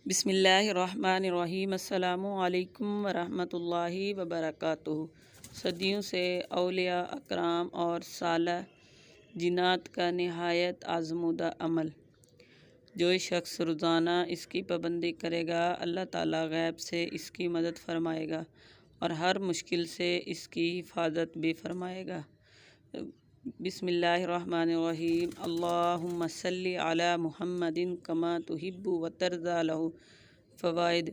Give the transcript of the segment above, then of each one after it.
بسم اللہ الرحمن الرحیم۔ السلام علیکم ورحمۃ اللہ وبرکاتہ۔ صدیوں سے اولیاء اکرام اور صالح جنات کا نہایت آزمودہ عمل، جو شخص روزانہ اس کی پابندی کرے گا، اللہ تعالیٰ غیب سے اس کی مدد فرمائے گا اور ہر مشکل سے اس کی حفاظت بھی فرمائے گا۔ بسم اللہ الرحمن الرحیم۔ اللہم صلی علی محمد کما تحب و ترضی لہ۔ فوائد: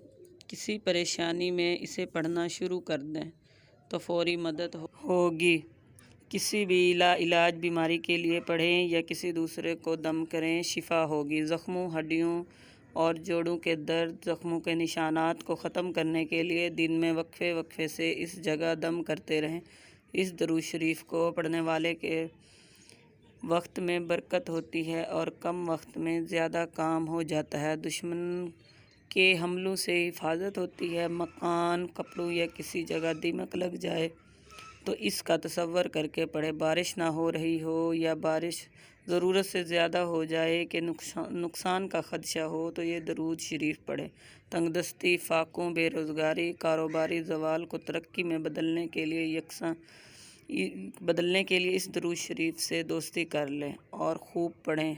کسی پریشانی میں اسے پڑھنا شروع کر دیں تو فوری مدد ہوگی۔ کسی بھی لا علاج بیماری کے لیے پڑھیں یا کسی دوسرے کو دم کریں، شفا ہوگی۔ زخموں، ہڈیوں اور جوڑوں کے درد، زخموں کے نشانات کو ختم کرنے کے لیے دن میں وقفے وقفے سے اس جگہ دم کرتے رہیں۔ اس درود شریف کو پڑھنے والے کے وقت میں برکت ہوتی ہے اور کم وقت میں زیادہ کام ہو جاتا ہے۔ دشمن کے حملوں سے حفاظت ہوتی ہے۔ مکان، کپڑوں یا کسی جگہ دیمک لگ جائے تو اس کا تصور کر کے پڑھے۔ بارش نہ ہو رہی ہو یا بارش ضرورت سے زیادہ ہو جائے کہ نقصان کا خدشہ ہو تو یہ درود شریف پڑھے۔ تنگ دستی، فاقوں، بے روزگاری، کاروباری زوال کو ترقی میں بدلنے کے لیے اس درود شریف سے دوستی کر لیں اور خوب پڑھیں۔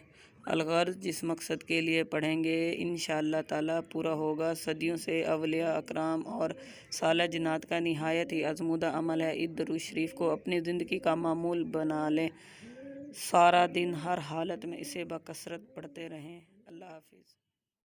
الغرض، جس مقصد کے لیے پڑھیں گے انشاءاللہ تعالیٰ پورا ہوگا۔ صدیوں سے اولیاء اکرام اور صالح جنات کا نہایت ہی آزمودہ عمل ہے۔ اس درود شریف کو اپنی زندگی کا معمول بنا لیں۔ سارا دن ہر حالت میں اسے بکثرت پڑھتے رہیں۔ اللہ حافظ۔